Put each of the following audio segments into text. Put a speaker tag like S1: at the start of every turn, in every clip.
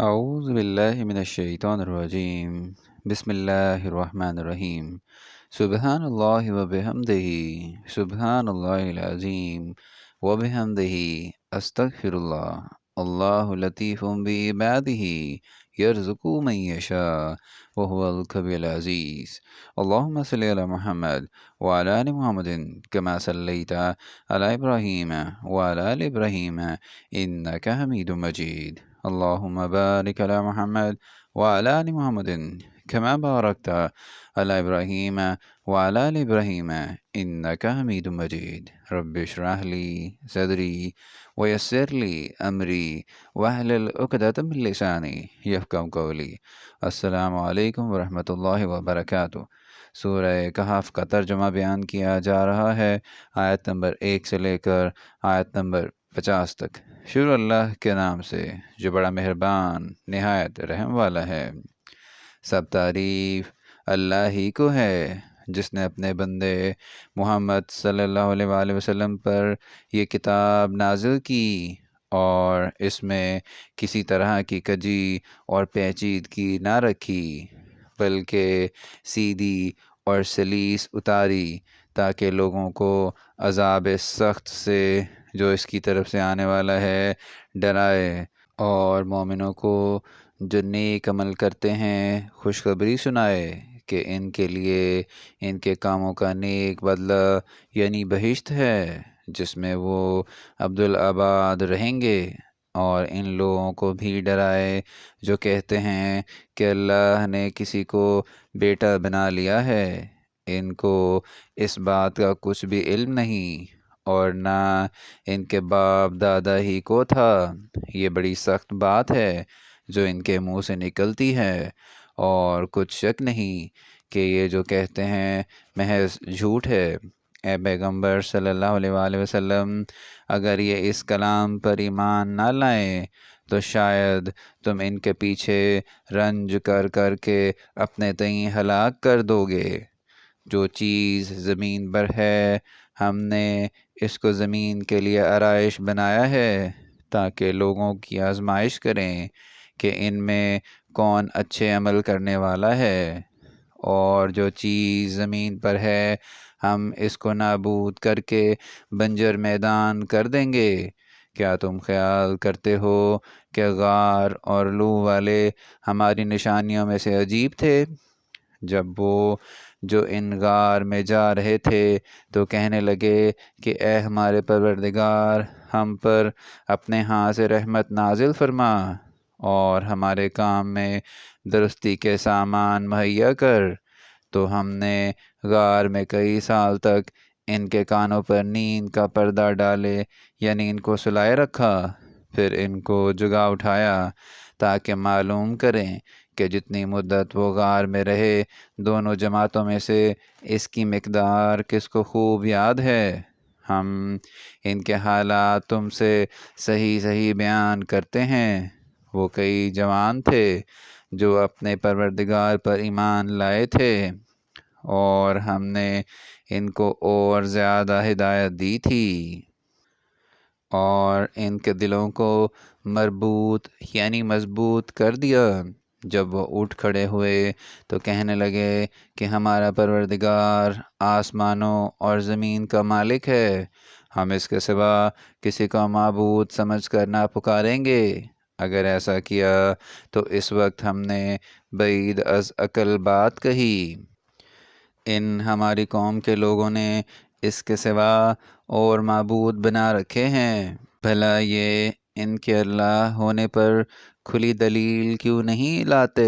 S1: أعوذ بالله من الشيطان الرجيم بسم الله الرحمن الرحيم سبحان الله وبحمده سبحان الله العظيم وبحمده أستغفر الله الله لطيف بعباده يرزق من يشاء وهو القوي العزيز اللهم صل على محمد وعلى آل محمد كما صليت على إبراهيم وعلى آل إبراهيم إنك حميد مجيد اللهم بارك على محمد وعلى آل محمد كما باركت على إبراهيم وعلى آل إبراهيم إنك حميد مجيد رب اشرح لي صدري ويسر لي أمري واحلل عقدة من لساني يفقهوا قولي السلام علیکم ورحمۃ اللہ وبرکاتہ۔ سورہ کہف کا ترجمہ بیان کیا جا رہا ہے، آیت نمبر 1 سے لے کر آیت نمبر 50 تک۔ شروع اللہ کے نام سے جو بڑا مہربان نہایت رحم والا ہے۔ سب تعریف اللہ ہی کو ہے جس نے اپنے بندے محمد صلی اللہ علیہ وآلہ وسلم پر یہ کتاب نازل کی اور اس میں کسی طرح کی کجی اور پیچیدگی نہ رکھی، بلکہ سیدھی اور سلیس اتاری تاکہ لوگوں کو عذاب سخت سے جو اس کی طرف سے آنے والا ہے ڈرائے، اور مومنوں کو جو نیک عمل کرتے ہیں خوشخبری سنائے کہ ان کے لیے ان کے کاموں کا نیک بدلہ یعنی بہشت ہے جس میں وہ عبدالآباد رہیں گے، اور ان لوگوں کو بھی ڈرائے جو کہتے ہیں کہ اللہ نے کسی کو بیٹا بنا لیا ہے۔ ان کو اس بات کا کچھ بھی علم نہیں اور نہ ان کے باپ دادا ہی کو تھا۔ یہ بڑی سخت بات ہے جو ان کے منہ سے نکلتی ہے، اور کچھ شک نہیں کہ یہ جو کہتے ہیں محض جھوٹ ہے۔ اے پیغمبر صلی اللہ علیہ وآلہ وسلم، اگر یہ اس کلام پر ایمان نہ لائیں تو شاید تم ان کے پیچھے رنج کر کر کے اپنے تئیں ہلاک کر دو گے۔ جو چیز زمین پر ہے ہم نے اس کو زمین کے لیے آرائش بنایا ہے تاکہ لوگوں کی آزمائش کریں کہ ان میں کون اچھے عمل کرنے والا ہے، اور جو چیز زمین پر ہے ہم اس کو نابود کر کے بنجر میدان کر دیں گے۔ کیا تم خیال کرتے ہو کہ غار اور لو والے ہماری نشانیوں میں سے عجیب تھے؟ جب وہ جو ان غار میں جا رہے تھے تو کہنے لگے کہ اے ہمارے پروردگار، ہم پر اپنے ہاں سے رحمت نازل فرما اور ہمارے کام میں درستی کے سامان مہیا کر۔ تو ہم نے غار میں کئی سال تک ان کے کانوں پر نیند کا پردہ ڈالے یعنی ان کو سلائے رکھا، پھر ان کو جگا اٹھایا تاکہ معلوم کریں کہ جتنی مدت وہ غار میں رہے دونوں جماعتوں میں سے اس کی مقدار کس کو خوب یاد ہے۔ ہم ان کے حالات تم سے صحیح صحیح بیان کرتے ہیں۔ وہ کئی جوان تھے جو اپنے پروردگار پر ایمان لائے تھے، اور ہم نے ان کو اور زیادہ ہدایت دی تھی، اور ان کے دلوں کو مربوط یعنی مضبوط کر دیا۔ جب وہ اٹھ کھڑے ہوئے تو کہنے لگے کہ ہمارا پروردگار آسمانوں اور زمین کا مالک ہے، ہم اس کے سوا کسی کو معبود سمجھ کر نہ پکاریں گے۔ اگر ایسا کیا تو اس وقت ہم نے بعید از عقل بات کہی۔ ان ہماری قوم کے لوگوں نے اس کے سوا اور معبود بنا رکھے ہیں، بھلا یہ ان کے اللہ ہونے پر کھلی دلیل کیوں نہیں لاتے؟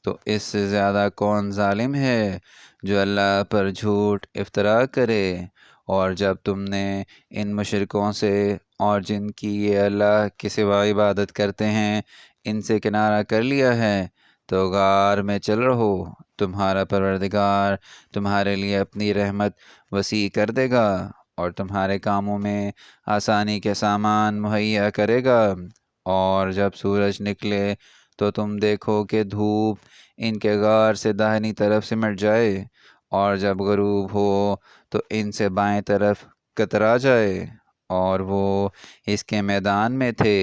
S1: تو اس سے زیادہ کون ظالم ہے جو اللہ پر جھوٹ افطرا کرے؟ اور جب تم نے ان مشرکوں سے اور جن کی یہ اللہ کے سوا عبادت کرتے ہیں ان سے کنارہ کر لیا ہے تو غار میں چل رہو، تمہارا پروردگار تمہارے لیے اپنی رحمت وسیع کر دے گا اور تمہارے کاموں میں آسانی کے سامان مہیا کرے گا۔ اور جب سورج نکلے تو تم دیکھو کہ دھوپ ان کے غار سے داہنی طرف سمٹ جائے، اور جب غروب ہو تو ان سے بائیں طرف کترا جائے، اور وہ اس کے میدان میں تھے۔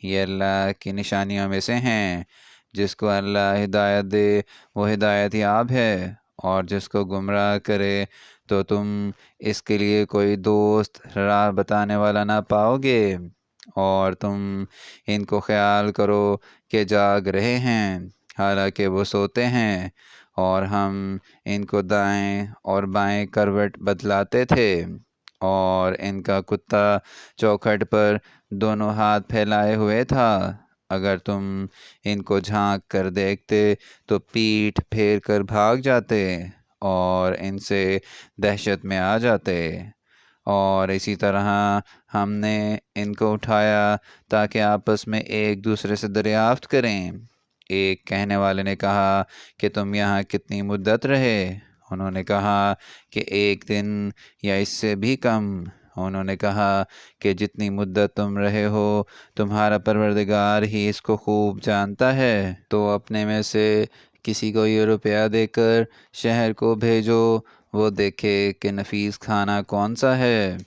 S1: یہ اللہ کی نشانیوں میں سے ہیں۔ جس کو اللہ ہدایت دے وہ ہدایت یاب ہے، اور جس کو گمراہ کرے تو تم اس کے لیے کوئی دوست راہ بتانے والا نہ پاؤ گے۔ اور تم ان کو خیال کرو کہ جاگ رہے ہیں حالانکہ وہ سوتے ہیں، اور ہم ان کو دائیں اور بائیں کروٹ بدلاتے تھے، اور ان کا کتا چوکھٹ پر دونوں ہاتھ پھیلائے ہوئے تھا۔ اگر تم ان کو جھانک کر دیکھتے تو پیٹھ پھیر کر بھاگ جاتے اور ان سے دہشت میں آ جاتے۔ اور اسی طرح ہم نے ان کو اٹھایا تاکہ آپس میں ایک دوسرے سے دریافت کریں۔ ایک کہنے والے نے کہا کہ تم یہاں کتنی مدت رہے؟ انہوں نے کہا کہ 1 دن یا اس سے بھی کم۔ انہوں نے کہا کہ جتنی مدت تم رہے ہو تمہارا پروردگار ہی اس کو خوب جانتا ہے، تو اپنے میں سے کسی کو یہ روپیہ دے کر شہر کو بھیجو، وہ دیکھے کہ نفیس کھانا کون سا ہے،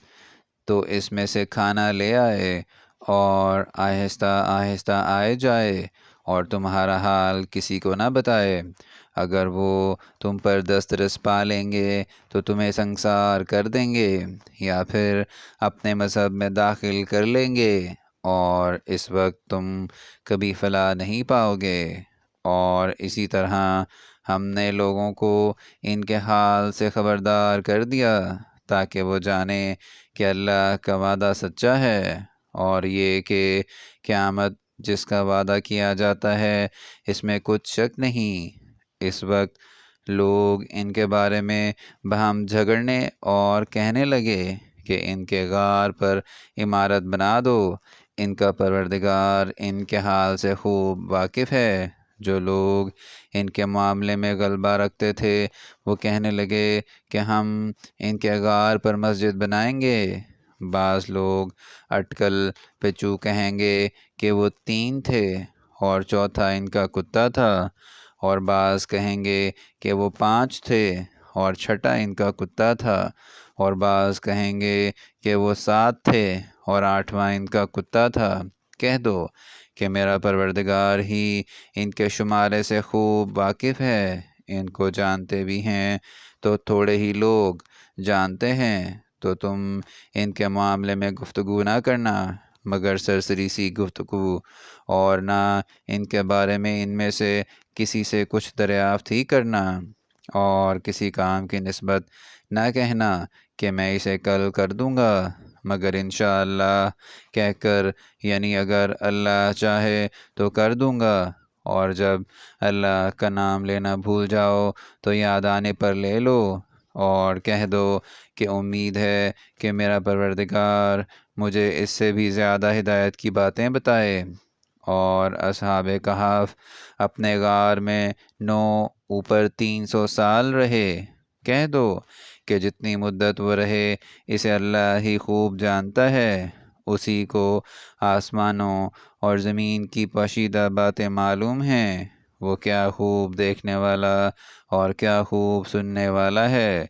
S1: تو اس میں سے کھانا لے آئے، اور آہستہ آہستہ آئے جائے، اور تمہارا حال کسی کو نہ بتائے۔ اگر وہ تم پر دسترس پا لیں گے تو تمہیں سنسار کر دیں گے، یا پھر اپنے مذہب میں داخل کر لیں گے، اور اس وقت تم کبھی فلاح نہیں پاؤ گے۔ اور اسی طرح ہم نے لوگوں کو ان کے حال سے خبردار کر دیا تاکہ وہ جانیں کہ اللہ کا وعدہ سچا ہے، اور یہ کہ قیامت جس کا وعدہ کیا جاتا ہے اس میں کچھ شک نہیں۔ اس وقت لوگ ان کے بارے میں باہم جھگڑنے اور کہنے لگے کہ ان کے غار پر عمارت بنا دو۔ ان کا پروردگار ان کے حال سے خوب واقف ہے۔ جو لوگ ان کے معاملے میں غلبہ رکھتے تھے وہ کہنے لگے کہ ہم ان کے غار پر مسجد بنائیں گے۔ بعض لوگ اٹکل پہ چوں کہیں گے کہ وہ 3 تھے اور چوتھا ان کا کتا تھا، اور بعض کہیں گے کہ وہ 5 تھے اور چھٹا ان کا کتا تھا، اور بعض کہیں گے کہ وہ 7 تھے اور 8واں ان کا کتا تھا۔ کہہ دو کہ میرا پروردگار ہی ان کے شمارے سے خوب واقف ہے۔ ان کو جانتے بھی ہیں تو تھوڑے ہی لوگ، جانتے ہیں تو تم ان کے معاملے میں گفتگو نہ کرنا مگر سرسری سی گفتگو، اور نہ ان کے بارے میں ان میں سے کسی سے کچھ دریافت ہی کرنا، اور کسی کام کی نسبت نہ کہنا کہ میں اسے کل کر دوں گا مگر انشاءاللہ کہہ کر، یعنی اگر اللہ چاہے تو کر دوں گا، اور جب اللہ کا نام لینا بھول جاؤ تو یاد آنے پر لے لو، اور کہہ دو کہ امید ہے کہ میرا پروردگار مجھے اس سے بھی زیادہ ہدایت کی باتیں بتائے۔ اور اصحاب کہف اپنے غار میں 9 اوپر 300 سال رہے۔ کہہ دو کہ جتنی مدت وہ رہے اسے اللہ ہی خوب جانتا ہے۔ اسی کو آسمانوں اور زمین کی پوشیدہ باتیں معلوم ہیں۔ وہ کیا خوب دیکھنے والا اور کیا خوب سننے والا ہے۔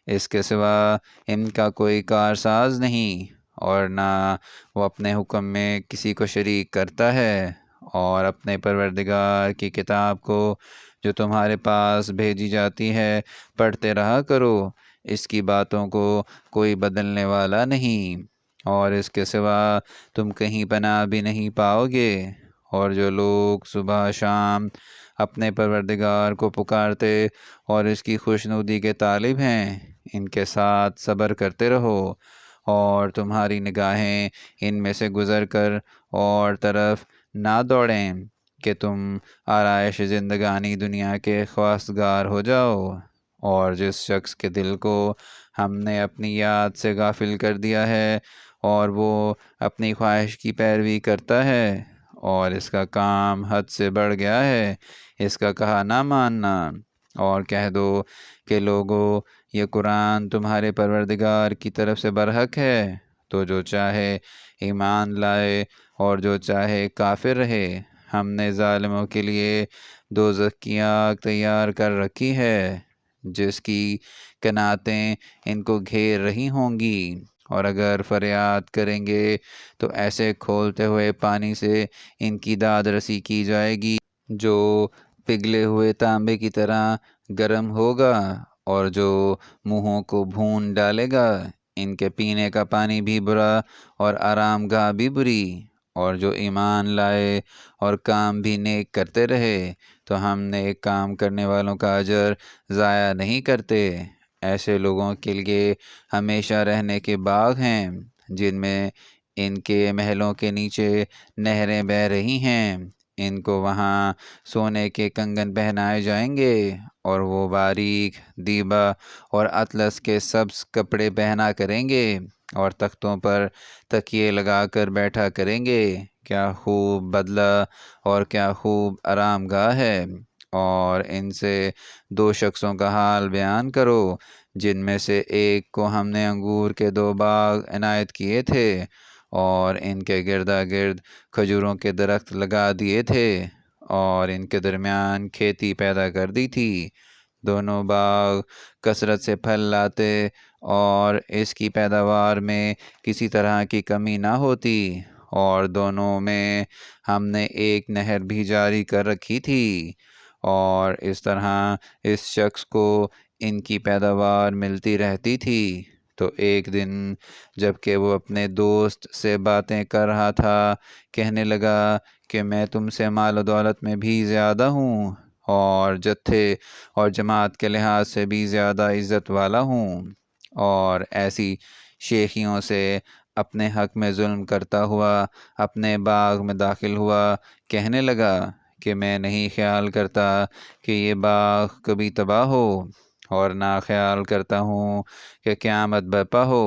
S1: اس کے سوا ان کا کوئی کارساز نہیں، اور نہ وہ اپنے حکم میں کسی کو شریک کرتا ہے۔ اور اپنے پروردگار کی کتاب کو جو تمہارے پاس بھیجی جاتی ہے پڑھتے رہا کرو، اس کی باتوں کو کوئی بدلنے والا نہیں، اور اس کے سوا تم کہیں پناہ بھی نہیں پاؤ گے۔ اور جو لوگ صبح شام اپنے پروردگار کو پکارتے اور اس کی خوشنودی کے طالب ہیں، ان کے ساتھ صبر کرتے رہو، اور تمہاری نگاہیں ان میں سے گزر کر اور طرف نہ دوڑیں کہ تم آرائش زندگانی دنیا کے خواستگار ہو جاؤ۔ اور جس شخص کے دل کو ہم نے اپنی یاد سے غافل کر دیا ہے اور وہ اپنی خواہش کی پیروی کرتا ہے اور اس کا کام حد سے بڑھ گیا ہے، اس کا کہا نہ ماننا، اور کہہ دو کہ لوگو یہ قرآن تمہارے پروردگار کی طرف سے برحق ہے، تو جو چاہے ایمان لائے اور جو چاہے کافر رہے۔ ہم نے ظالموں کے لیے دوزخ کی آگ تیار کر رکھی ہے جس کی کناتیں ان کو گھیر رہی ہوں گی۔ اور اگر فریاد کریں گے تو ایسے کھولتے ہوئے پانی سے ان کی داد رسی کی جائے گی جو پگھلے ہوئے تانبے کی طرح گرم ہوگا اور جو منہوں کو بھون ڈالے گا۔ ان کے پینے کا پانی بھی برا اور آرام گاہ بھی بری۔ اور جو ایمان لائے اور کام بھی نیک کرتے رہے تو ہم نیک کام کرنے والوں کا اجر ضائع نہیں کرتے۔ ایسے لوگوں کے لیے ہمیشہ رہنے کے باغ ہیں جن میں ان کے محلوں کے نیچے نہریں بہہ رہی ہیں۔ ان کو وہاں سونے کے کنگن پہنائے جائیں گے اور وہ باریک دیبا اور اطلس کے سبز کپڑے پہنا کریں گے اور تختوں پر تکیے لگا کر بیٹھا کریں گے۔ کیا خوب بدلہ اور کیا خوب آرام گاہ ہے۔ اور ان سے دو شخصوں کا حال بیان کرو جن میں سے ایک کو ہم نے انگور کے 2 باغ عنایت کیے تھے اور ان کے گردا گرد کھجوروں کے درخت لگا دیے تھے اور ان کے درمیان کھیتی پیدا کر دی تھی۔ دونوں باغ کثرت سے پھل لاتے اور اس کی پیداوار میں کسی طرح کی کمی نہ ہوتی، اور دونوں میں ہم نے ایک نہر بھی جاری کر رکھی تھی۔ اور اس طرح اس شخص کو ان کی پیداوار ملتی رہتی تھی۔ تو ایک دن جب کہ وہ اپنے دوست سے باتیں کر رہا تھا، کہنے لگا کہ میں تم سے مال و دولت میں بھی زیادہ ہوں اور جتھے اور جماعت کے لحاظ سے بھی زیادہ عزت والا ہوں، اور ایسی شیخیوں سے اپنے حق میں ظلم کرتا ہوا اپنے باغ میں داخل ہوا۔ کہنے لگا کہ میں نہیں خیال کرتا کہ یہ باغ کبھی تباہ ہو، اور نہ خیال کرتا ہوں کہ قیامت برپا ہو،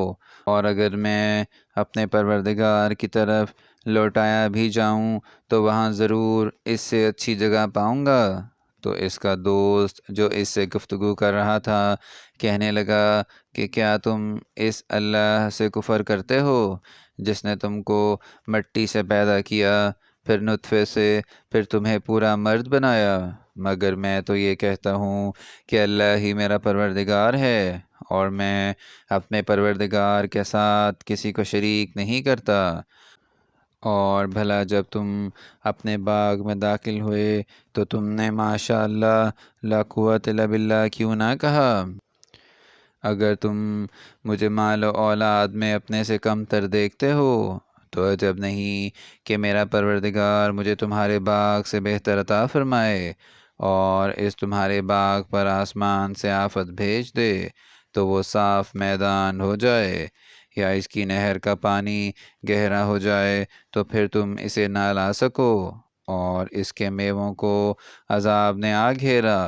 S1: اور اگر میں اپنے پروردگار کی طرف لوٹایا بھی جاؤں تو وہاں ضرور اس سے اچھی جگہ پاؤں گا۔ تو اس کا دوست جو اس سے گفتگو کر رہا تھا کہنے لگا کہ کیا تم اس اللہ سے کفر کرتے ہو جس نے تم کو مٹی سے پیدا کیا، پھر نطفے سے، پھر تمہیں پورا مرد بنایا؟ مگر میں تو یہ کہتا ہوں کہ اللہ ہی میرا پروردگار ہے اور میں اپنے پروردگار کے ساتھ کسی کو شریک نہیں کرتا۔ اور بھلا جب تم اپنے باغ میں داخل ہوئے تو تم نے ماشاء اللہ لا قوت الا باللہ کیوں نہ کہا؟ اگر تم مجھے مال و اولاد میں اپنے سے کم تر دیکھتے ہو تو عجب نہیں کہ میرا پروردگار مجھے تمہارے باغ سے بہتر عطا فرمائے اور اس تمہارے باغ پر آسمان سے آفت بھیج دے تو وہ صاف میدان ہو جائے، یا اس کی نہر کا پانی گہرا ہو جائے تو پھر تم اسے نہ لا سکو، اور اس کے میووں کو عذاب نے آ گھیرا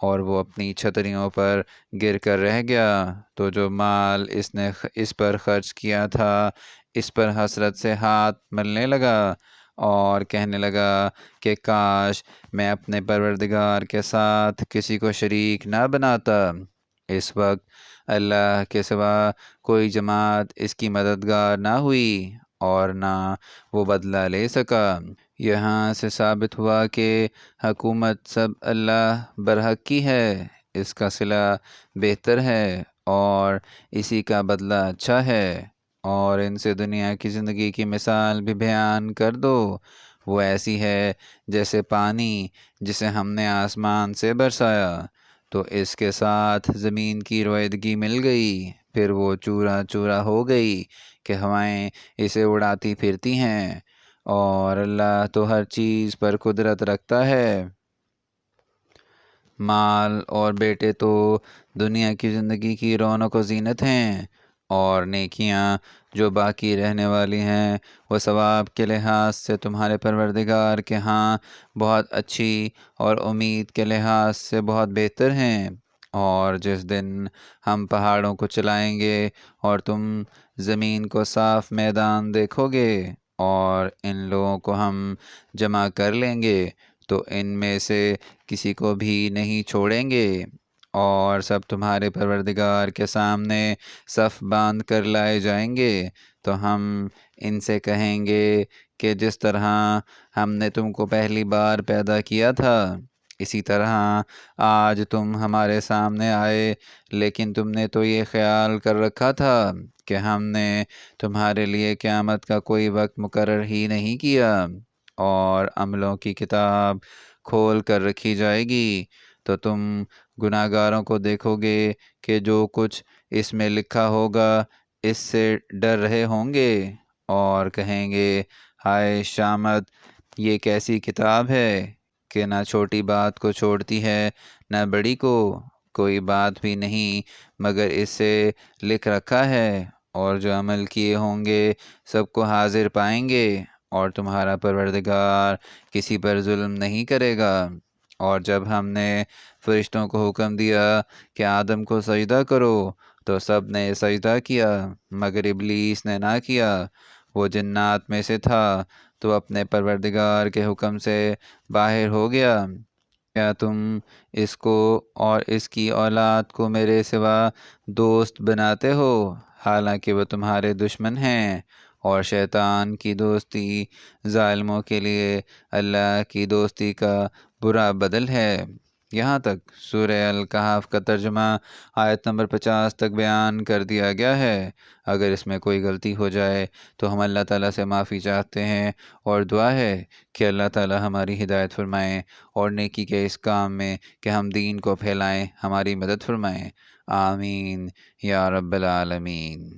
S1: اور وہ اپنی چھتریوں پر گر کر رہ گیا، تو جو مال اس نے اس پر خرچ کیا تھا اس پر حسرت سے ہاتھ ملنے لگا اور کہنے لگا کہ کاش میں اپنے پروردگار کے ساتھ کسی کو شریک نہ بناتا۔ اس وقت اللہ کے سوا کوئی جماعت اس کی مددگار نہ ہوئی اور نہ وہ بدلہ لے سکا۔ یہاں سے ثابت ہوا کہ حکومت سب اللہ برحق کی ہے، اس کا صلہ بہتر ہے اور اسی کا بدلہ اچھا ہے۔ اور ان سے دنیا کی زندگی کی مثال بھی بیان کر دو، وہ ایسی ہے جیسے پانی جسے ہم نے آسمان سے برسایا تو اس کے ساتھ زمین کی رویدگی مل گئی، پھر وہ چورا چورا ہو گئی کہ ہوائیں اسے اڑاتی پھرتی ہیں، اور اللہ تو ہر چیز پر قدرت رکھتا ہے۔ مال اور بیٹے تو دنیا کی زندگی کی رونق و زینت ہیں، اور نیکیاں جو باقی رہنے والی ہیں وہ ثواب کے لحاظ سے تمہارے پروردگار کے ہاں بہت اچھی اور امید کے لحاظ سے بہت بہتر ہیں۔ اور جس دن ہم پہاڑوں کو چلائیں گے اور تم زمین کو صاف میدان دیکھو گے اور ان لوگوں کو ہم جمع کر لیں گے تو ان میں سے کسی کو بھی نہیں چھوڑیں گے، اور سب تمہارے پروردگار کے سامنے صف باندھ کر لائے جائیں گے، تو ہم ان سے کہیں گے کہ جس طرح ہم نے تم کو پہلی بار پیدا کیا تھا اسی طرح آج تم ہمارے سامنے آئے، لیکن تم نے تو یہ خیال کر رکھا تھا کہ ہم نے تمہارے لیے قیامت کا کوئی وقت مقرر ہی نہیں کیا، اور عملوں کی کتاب کھول کر رکھی جائے گی تو تم گناہ گاروں کو دیکھو گے کہ جو کچھ اس میں لکھا ہوگا اس سے ڈر رہے ہوں گے اور کہیں گے، ہائے شامت، یہ کیسی کتاب ہے کہ نہ چھوٹی بات کو چھوڑتی ہے نہ بڑی کو، کوئی بات بھی نہیں مگر اس سے لکھ رکھا ہے، اور جو عمل کیے ہوں گے سب کو حاضر پائیں گے، اور تمہارا پروردگار کسی پر ظلم نہیں کرے گا۔ اور جب ہم نے فرشتوں کو حکم دیا کہ آدم کو سجدہ کرو تو سب نے سجدہ کیا مگر ابلیس نے نہ کیا، وہ جنات میں سے تھا تو اپنے پروردگار کے حکم سے باہر ہو گیا۔ کیا تم اس کو اور اس کی اولاد کو میرے سوا دوست بناتے ہو، حالانکہ وہ تمہارے دشمن ہیں، اور شیطان کی دوستی ظالموں کے لیے اللہ کی دوستی کا برا بدل ہے۔ یہاں تک سورہ الکہف کا ترجمہ آیت نمبر 50 تک بیان کر دیا گیا ہے۔ اگر اس میں کوئی غلطی ہو جائے تو ہم اللہ تعالیٰ سے معافی چاہتے ہیں، اور دعا ہے کہ اللہ تعالیٰ ہماری ہدایت فرمائیں اور نیکی کے اس کام میں کہ ہم دین کو پھیلائیں ہماری مدد فرمائیں۔ آمین یا رب العالمین۔